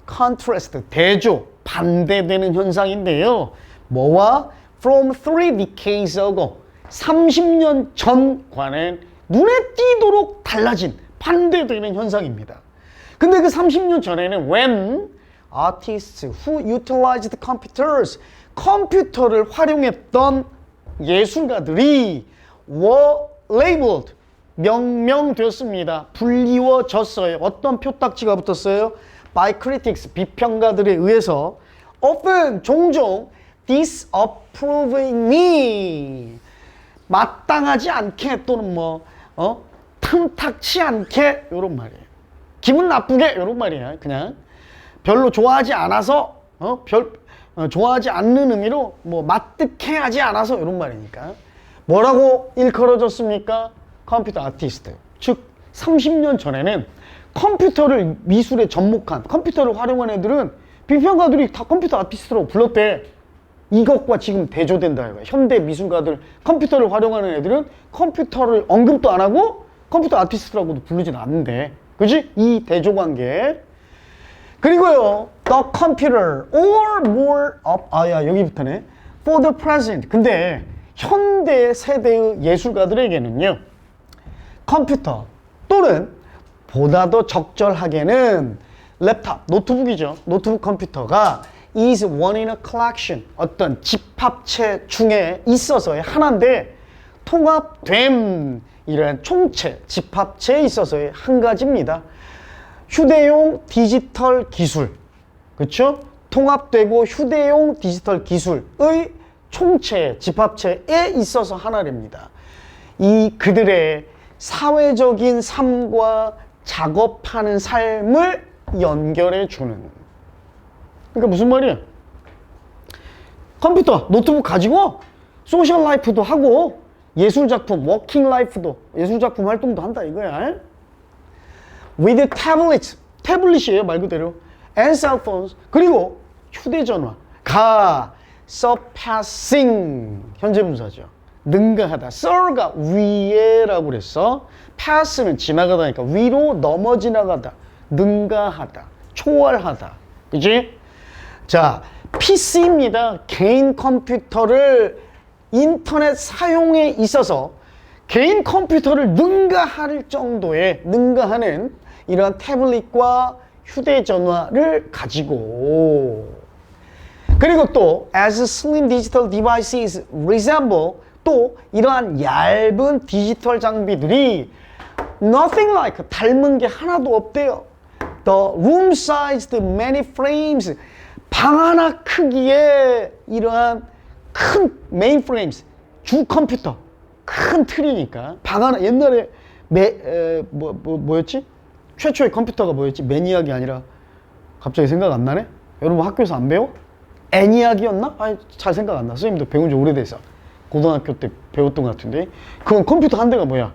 contrast, 대조, 반대되는 현상인데요. 뭐와? From 3 decades ago, 30년 전과는 눈에 띄도록 달라진, 반대되는 현상입니다. 근데 그 30년 전에는 when artists who utilized computers, 컴퓨터를 활용했던 예술가들이 were labeled, 명명되었습니다. 불리워졌어요. 어떤 표딱지가 붙었어요? By critics, 비평가들에 의해서 often, 종종 disapprovingly, 마땅하지 않게 또는 탐탁치 않게 이런 말이에요. 기분 나쁘게 이런 말이에요. 그냥 별로 좋아하지 않아서 좋아하지 않는 의미로 마뜩해하지 않아서 이런 말이니까 뭐라고 일컬어졌습니까? 컴퓨터 아티스트. 즉 30년 전에는 컴퓨터를 미술에 접목한, 컴퓨터를 활용한 애들은 비평가들이 다 컴퓨터 아티스트라고 불렀대. 이것과 지금 대조된다 이거야. 현대 미술가들, 컴퓨터를 활용하는 애들은 컴퓨터를 언급도 안 하고 컴퓨터 아티스트라고도 부르진 않는데, 그지? 이 대조관계. 그리고요, the computer or more of, 여기부터네. for the present. 근데 현대 세대의 예술가들에게는요, 컴퓨터 또는 보다 더 적절하게는 랩탑, 노트북이죠. 노트북 컴퓨터가 is one in a collection, 어떤 집합체 중에 있어서의 하나인데 통합됨, 이런 총체, 집합체에 있어서의 한 가지입니다. 휴대용 디지털 기술, 그렇죠? 통합되고 휴대용 디지털 기술의 총체, 집합체에 있어서 하나랍니다. 이 그들의 사회적인 삶과 작업하는 삶을 연결해 주는. 그러니까 무슨 말이야? 컴퓨터, 노트북 가지고 소셜 라이프도 하고 예술작품, 워킹 라이프도, 예술작품 활동도 한다 이거야. With tablets, 태블릿이에요 말 그대로. And cell phones, 그리고 휴대전화가 surpassing, 현재분사죠. 능가하다. sur가 위에라고 그랬어. pass는 지나가다니까 위로 넘어 지나가다. 능가하다. 초월하다. 그치? 자, PC입니다. 개인 컴퓨터를 인터넷 사용에 있어서 개인 컴퓨터를 능가할 정도의 능가하는 이러한 태블릿과 휴대전화를 가지고, 그리고 또 as slim digital devices resemble, 또 이러한 얇은 디지털 장비들이 nothing like, 닮은 게 하나도 없대요. The room sized many frames, 방 하나 크기의 이러한 큰 메인프레임스, 주 컴퓨터, 큰 틀이니까 방 하나. 옛날에 뭐였지? 최초의 컴퓨터가 뭐였지? 매니악이 아니라 갑자기 생각 안 나네? 여러분 학교에서 안 배워? 애니악이었나? 잘 생각 안 나. 선생님도 배운 지 오래돼서 고등학교 때 배웠던 것 같은데, 그건 컴퓨터 한 대가 뭐야?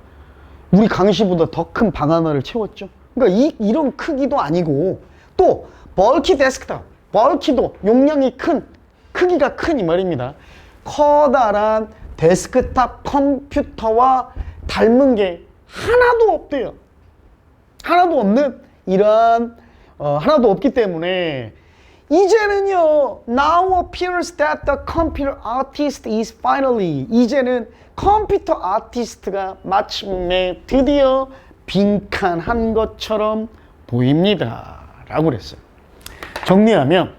우리 강의실보다 더 큰 방 하나를 채웠죠. 그러니까 이런 크기도 아니고, 또 벌키 데스크탑, 벌키도 용량이 큰, 크기가 큰 이 말입니다. 커다란 데스크탑 컴퓨터와 닮은 게 하나도 없대요. 하나도 없는 이러한 하나도 없기 때문에 이제는요, now appears that the computer artist is finally, 이제는 컴퓨터 아티스트가 마침내 드디어 빈칸한 것처럼 보입니다 라고 그랬어요. 정리하면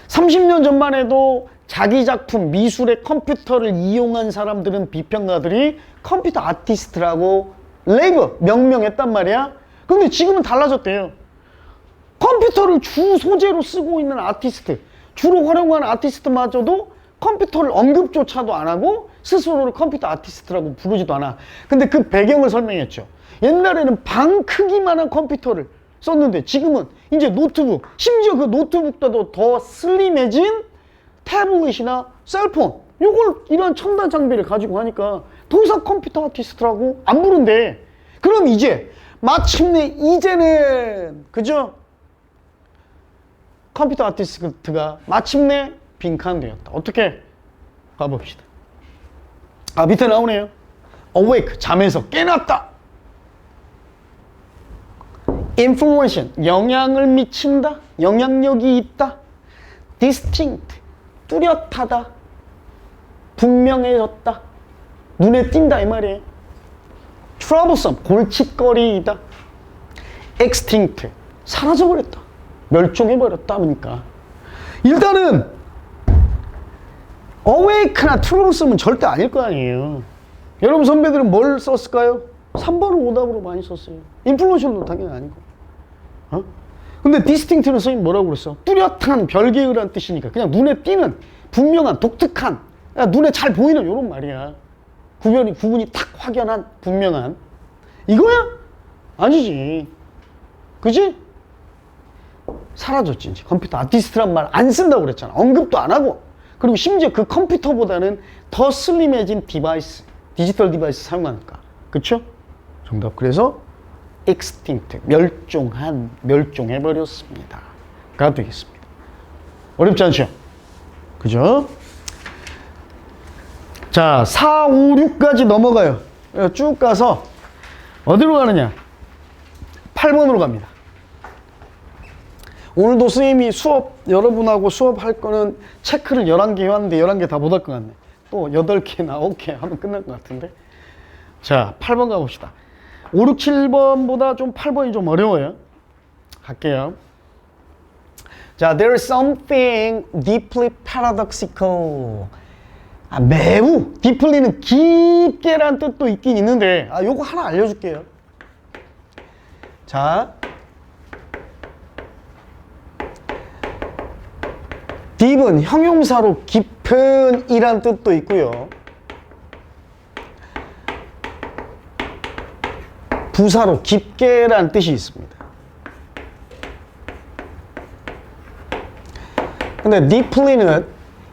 30년 전만 해도 자기 작품, 미술의 컴퓨터를 이용한 사람들은, 비평가들이 컴퓨터 아티스트라고 레이블, 명명했단 말이야. 근데 지금은 달라졌대요. 컴퓨터를 주 소재로 쓰고 있는 아티스트, 주로 활용하는 아티스트마저도 컴퓨터를 언급조차도 안 하고 스스로를 컴퓨터 아티스트라고 부르지도 않아. 근데 그 배경을 설명했죠. 옛날에는 방 크기만한 컴퓨터를 썼는데 지금은 이제 노트북, 심지어 그 노트북보다도 더 슬림해진 태블릿이나 셀폰, 요걸 이런 첨단 장비를 가지고 하니까 더 이상 컴퓨터 아티스트라고 안 부른대. 그럼 이제 마침내 이제는 그죠? 컴퓨터 아티스트가 마침내 빈칸되었다. 어떻게? 가봅시다. 아, 밑에 나오네요. awake, 잠에서 깨났다. influence, 영향을 미친다. 영향력이 있다. distinct, 뚜렷하다. 분명해졌다. 눈에 띈다 이 말이에요. troublesome, 골칫거리이다. extinct, 사라져버렸다. 멸종해버렸다. 보니까 일단은 awake나 troublesome은 절대 아닐 거 아니에요. 여러분 선배들은 뭘 썼을까요? 3번을 오답으로 많이 썼어요. influential도 당연히 아니고. 근데 distinct는 선생님 뭐라고 그랬어? 뚜렷한, 별개의란 뜻이니까 그냥 눈에 띄는, 분명한, 독특한, 눈에 잘 보이는 이런 말이야. 구분이 딱 확연한, 분명한. 이거야? 아니지. 그지? 사라졌지. 이제 컴퓨터 아티스트란 말 안 쓴다고 그랬잖아. 언급도 안 하고. 그리고 심지어 그 컴퓨터보다는 더 슬림해진 디바이스, 디지털 디바이스 사용하니까. 그쵸? 정답. 그래서 extinct, 멸종해버렸습니다. 가 되겠습니다. 어렵지 않죠? 그죠? 자, 4, 5, 6까지 넘어가요. 쭉 가서 어디로 가느냐? 8번으로 갑니다. 오늘도 선생님이 여러분하고 수업할 거는 체크를 11개 해왔는데 11개 다 못 할 것 같네. 또 8개나 9개 하면 끝날 것 같은데. 자, 8번 가봅시다. 5, 6, 7번보다 좀 8번이 좀 어려워요. 갈게요. 자, there is something deeply paradoxical. 매우, deeply는 깊게란 뜻도 있긴 있는데, 요거 하나 알려줄게요. 자, deep은 형용사로 깊은 이란 뜻도 있고요. 부사로 깊게란 뜻이 있습니다. 근데 deeply는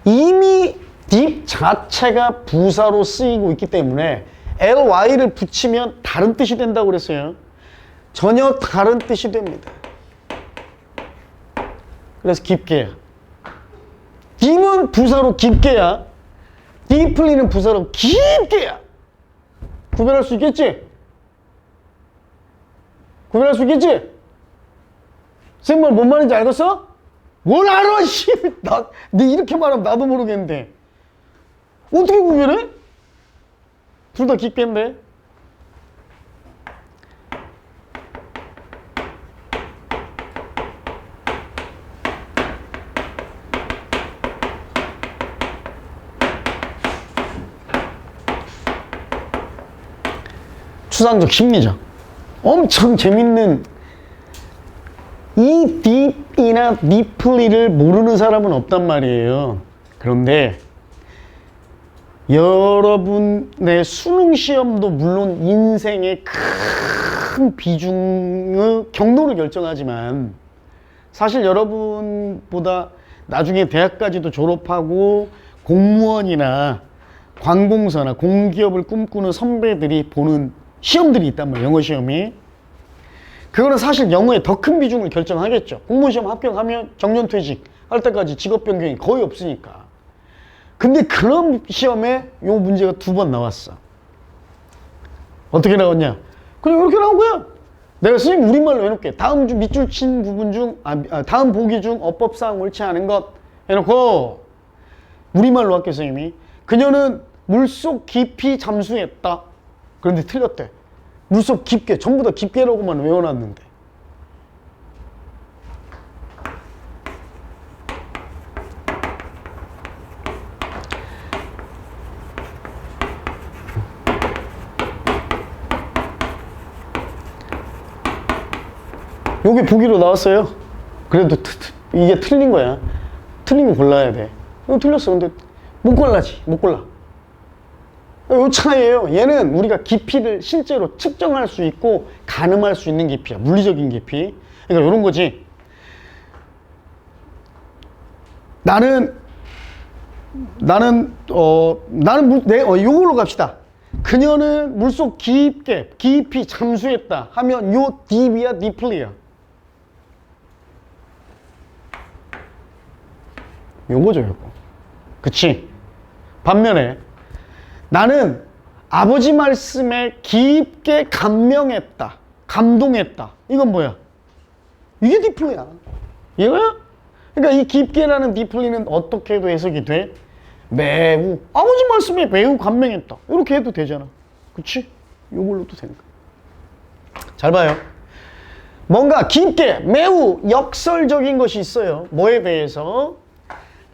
이미 deep 자체가 부사로 쓰이고 있기 때문에 ly를 붙이면 다른 뜻이 된다고 그랬어요. 전혀 다른 뜻이 됩니다. 그래서 깊게야. deep은 부사로 깊게야. deeply는 부사로 깊게야. 구별할 수 있겠지? 구별할 수 있겠지? 선생님 뭔 말인지 알겠어? 뭘 알아, 씨! 네 이렇게 말하면 나도 모르겠는데. 어떻게 구별해? 둘 다 깊겠는데? 추상적 심리적. 엄청 재밌는 이 deep이나 deeply를 모르는 사람은 없단 말이에요. 그런데 여러분의 수능 시험도 물론 인생의 큰 비중의 경로를 결정하지만 사실 여러분보다 나중에 대학까지도 졸업하고 공무원이나 관공서나 공기업을 꿈꾸는 선배들이 보는 시험들이 있단 말이에요. 영어 시험이. 그거는 사실 영어의 더 큰 비중을 결정하겠죠. 공무원 시험 합격하면 정년퇴직 할 때까지 직업 변경이 거의 없으니까. 근데 그런 시험에 요 문제가 2번 나왔어. 어떻게 나왔냐? 그냥 이렇게 나온 거야. 내가 선생님 우리말로 해놓을게. 다음 주 밑줄 친 부분 중 다음 보기 중 어법상 옳지 않은 것 해놓고 우리말로 할게. 선생님이 그녀는 물속 깊이 잠수했다. 그런데 틀렸대. 물속 깊게, 전부 다 깊게라고만 외워놨는데. 요게 보기로 나왔어요. 그래도 이게 틀린 거야. 틀린 거 골라야 돼. 이거 틀렸어. 근데 못 골라지. 못 골라. 요 차이예요. 얘는 우리가 깊이를 실제로 측정할 수 있고 가늠할 수 있는 깊이야. 물리적인 깊이. 그러니까 이런 거지. 나는 요걸로 갑시다. 그녀는 물속 깊이 잠수했다 하면 요 딥이야, 딥플이야. 요거죠, 요거. 그치? 반면에 나는 아버지 말씀에 깊게 감명했다, 감동했다. 이건 뭐야? 이게 딥플이야. 이거야? 그러니까 이 깊게라는 딥플리는 어떻게 해도 해석이 돼? 매우, 아버지 말씀에 매우 감명했다. 이렇게 해도 되잖아. 그치? 이걸로도 되는 거야. 잘 봐요. 뭔가 깊게, 매우 역설적인 것이 있어요. 뭐에 대해서?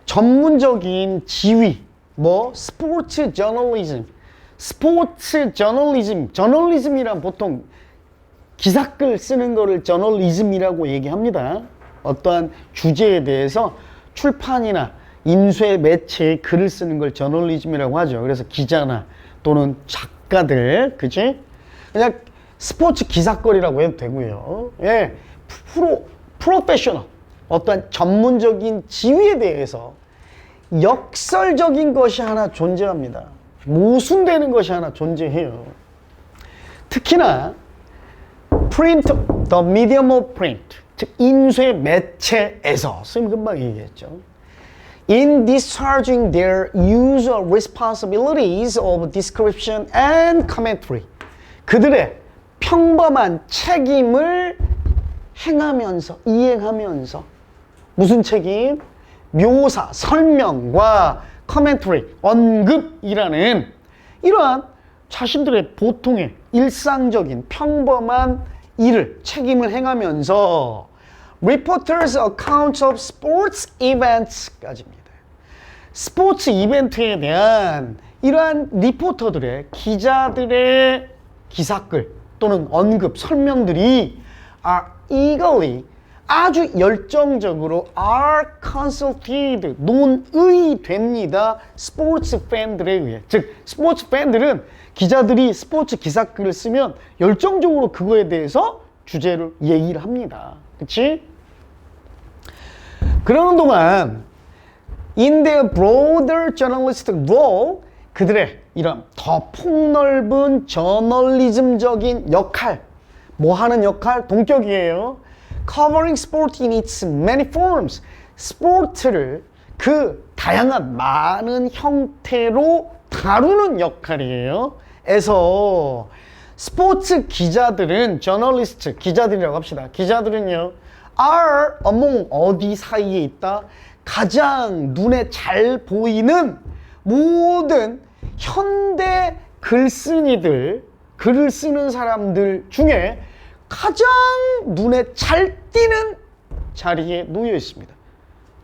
전문적인 지위. 뭐? 스포츠 저널리즘. 스포츠 저널리즘. 저널리즘이란 보통 기사글 쓰는 거를 저널리즘이라고 얘기합니다. 어떠한 주제에 대해서 출판이나 인쇄 매체에 글을 쓰는 걸 저널리즘이라고 하죠. 그래서 기자나 또는 작가들, 그치? 그냥 스포츠 기사거리라고 해도 되고요. 예, 프로페셔널, 어떠한 전문적인 지위에 대해서 역설적인 것이 하나 존재합니다. 모순되는 것이 하나 존재해요. 특히나 print, the medium of print, 즉 인쇄 매체에서, 선생님 금방 얘기했죠. In discharging their usual responsibilities of description and commentary, 그들의 평범한 책임을 행하면서, 이행하면서, 무슨 책임? 묘사, 설명과 commentary, 언급이라는 이러한 자신들의 보통의 일상적인 평범한 일을, 책임을 행하면서 reporters' accounts of sports events까지입니다. 스포츠 이벤트에 대한 이러한 리포터들의, 기자들의 기사글 또는 언급, 설명들이 are eagerly, 아주 열정적으로 are consulted, 논의됩니다. 스포츠 팬들에 의해. 즉 스포츠 팬들은 기자들이 스포츠 기사글을 쓰면 열정적으로 그거에 대해서 주제를 얘기를 합니다. 그치? 그러는 동안 in their broader journalistic role, 그들의 이런 더 폭넓은 저널리즘적인 역할, 뭐 하는 역할? 동격이에요. covering sport in its many forms, 스포츠를 그 다양한 많은 형태로 다루는 역할이에요. 에서 스포츠 기자들은, 저널리스트, 기자들이라고 합시다. 기자들은요, are among, 어디 사이에 있다? 가장 눈에 잘 보이는 모든 현대 글쓴이들, 글을 쓰는 사람들 중에 가장 눈에 잘 띄는 자리에 놓여 있습니다.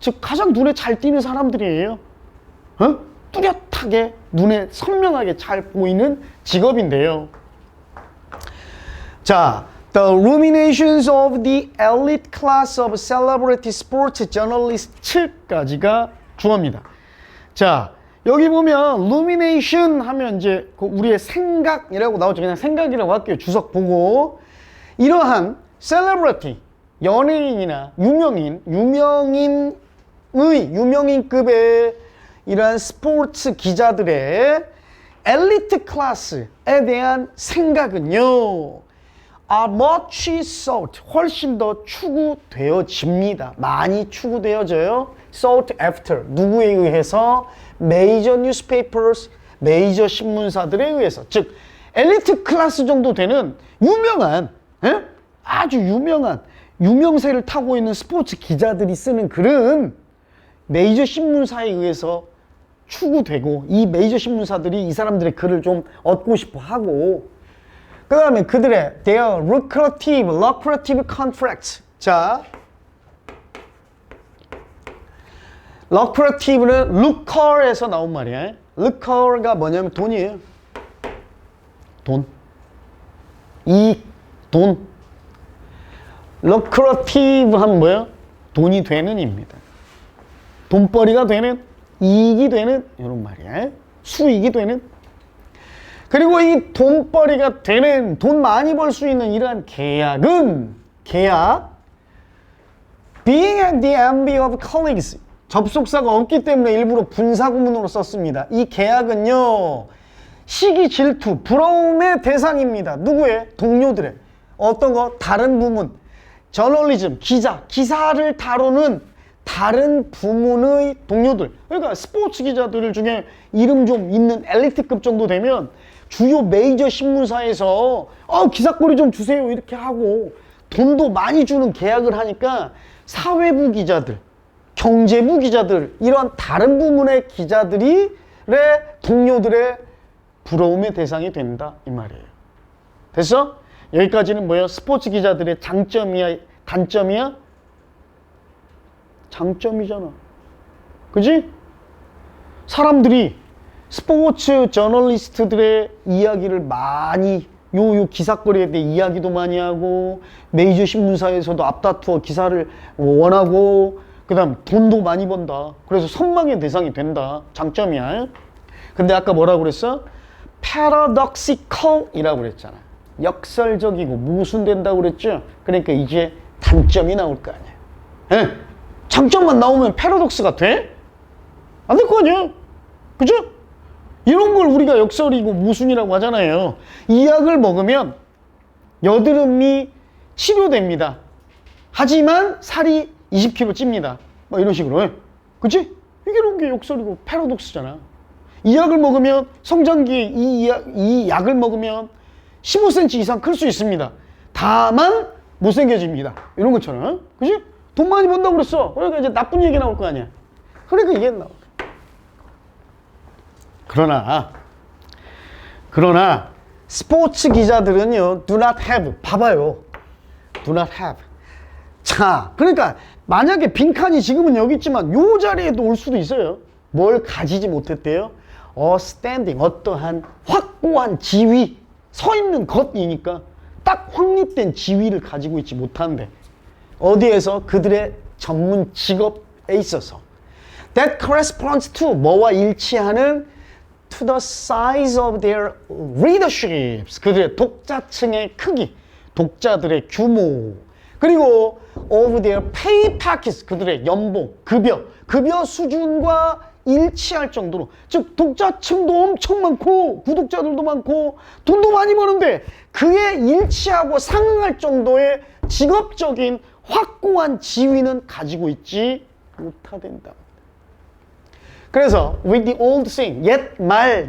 즉 가장 눈에 잘 띄는 사람들이에요. 뚜렷하게 눈에 선명하게 잘 보이는 직업인데요. 자, the ruminations of the elite class of celebrity sports journalists까지가 주어입니다. 자, 여기 보면 rumination 하면 이제 우리의 생각이라고 나오죠. 그냥 생각이라고 할게요. 주석 보고. 이러한 celebrity, 연예인이나 유명인급의 이러한 스포츠 기자들의 엘리트 클래스에 대한 생각은요, are much sought, 훨씬 더 추구되어집니다. 많이 추구되어져요. sought after, 누구에 의해서? major newspapers, 메이저 신문사들에 의해서. 즉 엘리트 클래스 정도 되는 유명한, 아주 유명한, 유명세를 타고 있는 스포츠 기자들이 쓰는 글은 메이저 신문사에 의해서 추구되고, 이 메이저 신문사들이 이 사람들의 글을 좀 얻고 싶어 하고, 그 다음에 그들의 their lucrative contracts. 자, lucrative는 lucre에서 나온 말이야. lucre가 뭐냐면 돈이에요. 돈. 이익, 돈. lucrative 하면 뭐예요? 돈이 되는 입니다. 돈벌이가 되는, 이익이 되는 이런 말이야. 수익이 되는. 그리고 이 돈벌이가 되는, 돈 많이 벌 수 있는 이러한 계약 being at the envy of colleagues, 접속사가 없기 때문에 일부러 분사구문으로 썼습니다. 이 계약은요, 시기, 질투, 부러움의 대상입니다. 누구의? 동료들의. 어떤 거? 다른 부문, 저널리즘, 기사를 다루는 다른 부문의 동료들. 그러니까 스포츠 기자들 중에 이름 좀 있는 엘리트급 정도 되면 주요 메이저 신문사에서 기사거리 좀 주세요 이렇게 하고 돈도 많이 주는 계약을 하니까 사회부 기자들, 경제부 기자들, 이런 다른 부문의 기자들의 동료들의 부러움의 대상이 된다 이 말이에요. 됐어? 여기까지는 뭐예요? 스포츠 기자들의 장점이야, 단점이야? 장점이잖아. 그지? 사람들이 스포츠 저널리스트들의 이야기를 많이, 요 기사거리에 대해 이야기도 많이 하고, 메이저 신문사에서도 앞다투어 기사를 원하고, 그 다음 돈도 많이 번다. 그래서 선망의 대상이 된다. 장점이야. 근데 아까 뭐라고 그랬어? paradoxical 이라고 그랬잖아. 역설적이고 모순된다고 그랬죠? 그러니까 이제 단점이 나올 거 아니야. 예? 장점만 나오면 패러독스가 돼? 안 될 거 아니야. 그죠? 이런 걸 우리가 역설이고 모순이라고 하잖아요. 이 약을 먹으면 여드름이 치료됩니다. 하지만 살이 20kg 찝니다. 뭐 이런 식으로. 그치? 이런 게 역설이고 패러독스잖아. 이 약을 먹으면 성장기에 이 약을 먹으면 15cm 이상 클 수 있습니다. 다만 못생겨집니다. 이런 것처럼. 그치? 돈 많이 번다고 그랬어. 그러니까 이제 나쁜 얘기 나올 거 아니야. 그러니까 이게 나올 거야. 그러나 스포츠 기자들은요, do not have. 봐봐요. do not have. 자, 그러니까 만약에 빈칸이 지금은 여기 있지만 요 자리에도 올 수도 있어요. 뭘 가지지 못했대요? standing, 어떠한 확고한 지위, 서 있는 것이니까 딱 확립된 지위를 가지고 있지 못한데, 어디에서? 그들의 전문 직업에 있어서. That corresponds to, 뭐와 일치하는? To the size of their readerships, 그들의 독자층의 크기, 독자들의 규모, 그리고 of their pay packets, 그들의 연봉, 급여 수준과 일치할 정도로, 즉 독자층도 엄청 많고 구독자들도 많고 돈도 많이 버는데 그에 일치하고 상응할 정도의 직업적인 확고한 지위는 가지고 있지 못하된다. 그래서 with the old saying,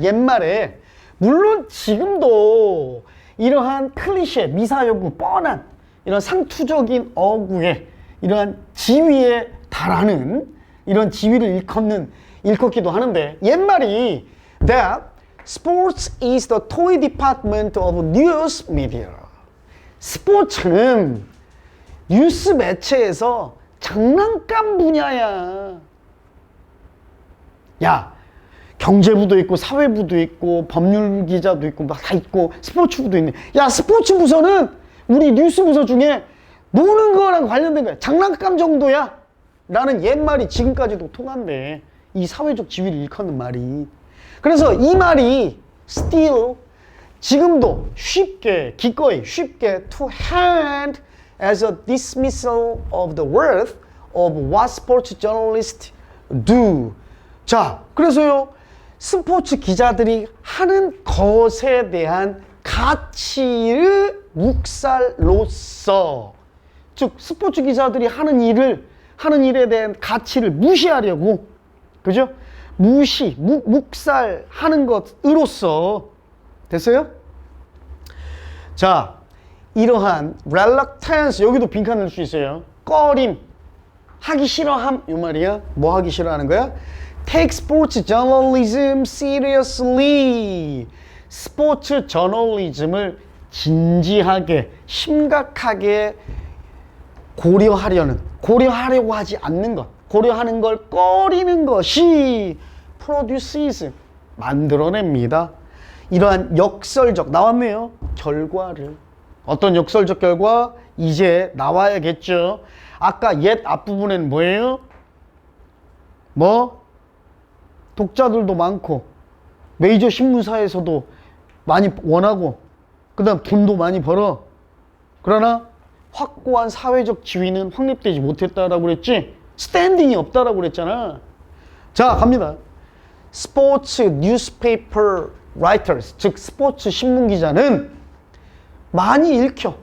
옛말에 물론 지금도 이러한 클리셰, 미사여구, 뻔한 이런 상투적인 어구에 이러한 지위에 달하는 이런 지위를 일컫기도 하는데, 옛말이 that sports is the toy department of news media. 스포츠는 뉴스 매체에서 장난감 분야야. 야, 경제부도 있고 사회부도 있고 법률 기자도 있고 막 다 있고 스포츠부도 있네. 야, 스포츠 부서는 우리 뉴스 부서 중에 노는 거랑 관련된 거야. 장난감 정도야. 라는 옛말이 지금까지도 통한대. 이 사회적 지위를 일컫는 말이. 그래서 이 말이 still 지금도 기꺼이 쉽게 to hand as a dismissal of the worth of what sports journalists do. 자, 그래서요, 스포츠 기자들이 하는 것에 대한 가치를 묵살로써, 즉 스포츠 기자들이 하는 일에 대한 가치를 무시하려고, 그죠? 묵살하는 것으로서. 됐어요? 자, 이러한 reluctance, 여기도 빈칸 넣을 수 있어요. 꺼림, 하기 싫어함, 이 말이야. 뭐 하기 싫어하는 거야? Take sports journalism seriously. 스포츠 저널리즘을 진지하게, 심각하게 고려하려고 하지 않는 것, 고려하는 걸 꺼리는 것이 produces, 만들어냅니다. 이러한 역설적, 나왔네요. 결과를. 어떤 역설적 결과? 이제 나와야겠죠. 아까 옛 앞부분에는 뭐예요? 뭐? 독자들도 많고 메이저 신문사에서도 많이 원하고 그 다음 돈도 많이 벌어. 그러나 확고한 사회적 지위는 확립되지 못했다라고 그랬지? 스탠딩이 없다라고 그랬잖아. 자, 갑니다. 스포츠 뉴스페이퍼 라이터스, 즉 스포츠 신문 기자는 많이 읽혀.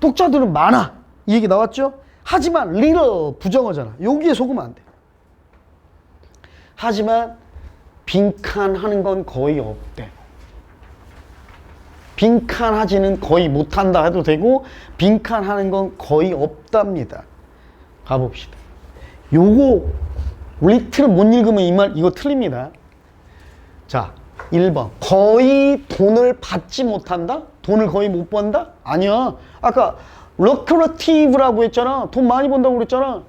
독자들은 많아. 이 얘기 나왔죠? 하지만 little 부정어잖아. 여기에 속으면 안 돼. 하지만 빈칸하는 건 거의 없대. 빈칸하지는 거의 못한다 해도 되고 빈칸하는 건 거의 없답니다. 가봅시다. 요거 리틀은 못 읽으면 이 말 이거 틀립니다. 자, 1번 거의 돈을 받지 못한다? 돈을 거의 못 번다? 아니야. 아까 lucrative라고 했잖아. 돈 많이 번다고 그랬잖아.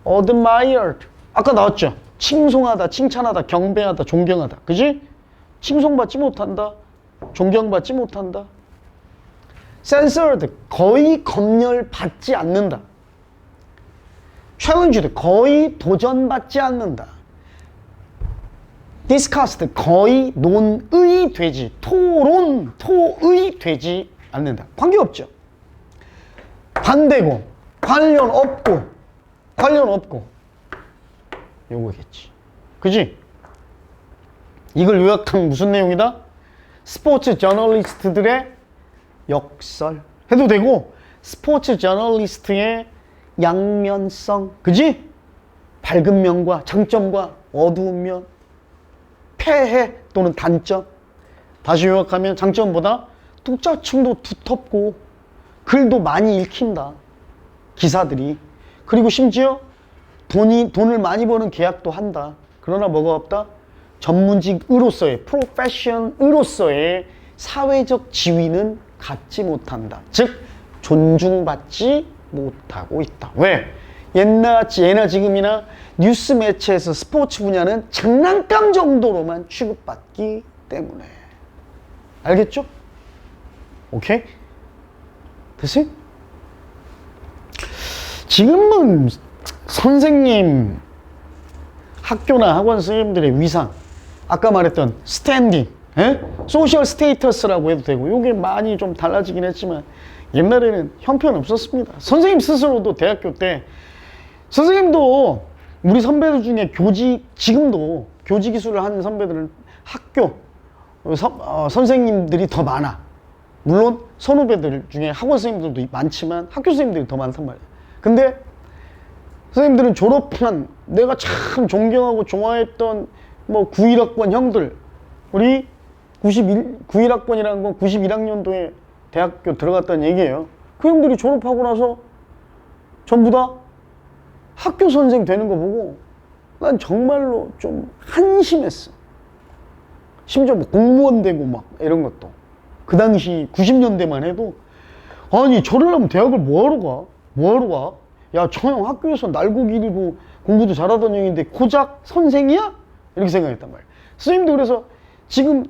admired 아까 나왔죠. 칭송하다, 칭찬하다, 경배하다, 존경하다. 그지? 칭송받지 못한다. 존경받지 못한다. censored 거의 검열받지 않는다. challenged 거의 도전받지 않는다. discussed 거의 논의 되지, 토의 되지 않는다. 관계없죠. 반대고 관련 없고 요거겠지. 그지? 이걸 요약하면 무슨 내용이다? 스포츠 저널리스트들의 역설 해도 되고 스포츠 저널리스트의 양면성. 그지? 밝은 면과 장점과 어두운 면, 폐해 또는 단점. 다시 요약하면 장점보다 독자층도 두텁고 글도 많이 읽힌다. 기사들이. 그리고 심지어 돈을 많이 버는 계약도 한다. 그러나 뭐가 없다? 전문직으로서의 프로페션으로서의 사회적 지위는 갖지 못한다. 즉 존중받지 못하고 있다. 왜? 예나 지금이나 뉴스 매체에서 스포츠 분야는 장난감 정도로만 취급받기 때문에. 알겠죠? 오케이? 됐어요? 지금은 선생님, 학교나 학원 선생님들의 위상, 아까 말했던 스탠딩, 소셜 스테이터스라고 해도 되고, 이게 많이 좀 달라지긴 했지만 옛날에는 형편없었습니다. 선생님 스스로도 대학교 때 선생님도 우리 선배들 중에 지금도 교직 기술을 하는 선배들은 학교 선생님들이 더 많아. 물론 선후배들 중에 학원 선생님들도 많지만 학교 선생님들이 더 많단 말이야. 근데 선생님들은 졸업한 내가 참 존경하고 좋아했던 뭐 91학번 형들, 우리 91학번이라는 건 91학년도에 대학교 들어갔다는 얘기예요. 그 형들이 졸업하고 나서 전부 다 학교 선생 되는 거 보고 난 정말로 좀 한심했어. 심지어 뭐 공무원 되고 막 이런 것도. 그 당시 90년대만 해도 아니 저러려면 대학을 뭐하러 가? 야, 저 형 학교에서 날고 기르고 공부도 잘하던 형인데 고작 선생이야? 이렇게 생각했단 말이야. 선생님도 그래서 지금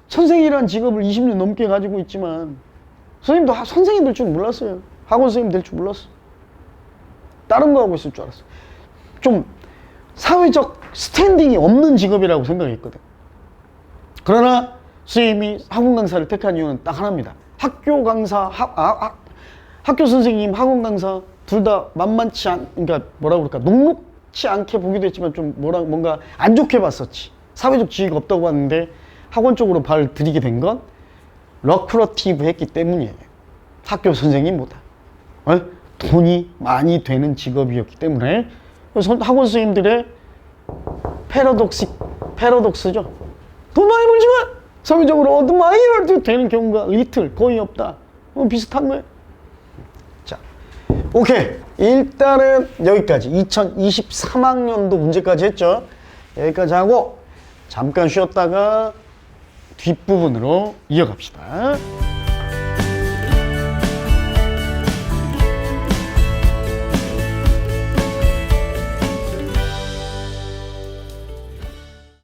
선생이라는 직업을 20년 넘게 가지고 있지만 선생님도 선생이 될 줄 몰랐어요. 학원 선생님 될 줄 몰랐어. 다른 거 하고 있을 줄 알았어. 좀 사회적 스탠딩이 없는 직업이라고 생각했거든. 그러나 선생님이 학원 강사를 택한 이유는 딱 하나입니다. 학교 강사, 학교 선생님, 학원 강사 둘 다 만만치 그러니까 뭐라 그럴까, 녹록치 않게 보기도 했지만 좀 뭔가 안 좋게 봤었지. 사회적 지위가 없다고 봤는데 학원 쪽으로 발을 들이게 된 건 러크러티브 했기 때문이에요. 학교 선생님보다 돈이 많이 되는 직업이었기 때문에. 학원 선생님들의 패러독스죠. 돈 많이 벌지만 사회적으로 어드마이어드 되는 경우가 리틀, 거의 없다. 비슷한 거예요. 자, 오케이. 일단은 여기까지 2023학년도 문제까지 했죠. 여기까지 하고 잠깐 쉬었다가 뒷부분으로 이어갑시다.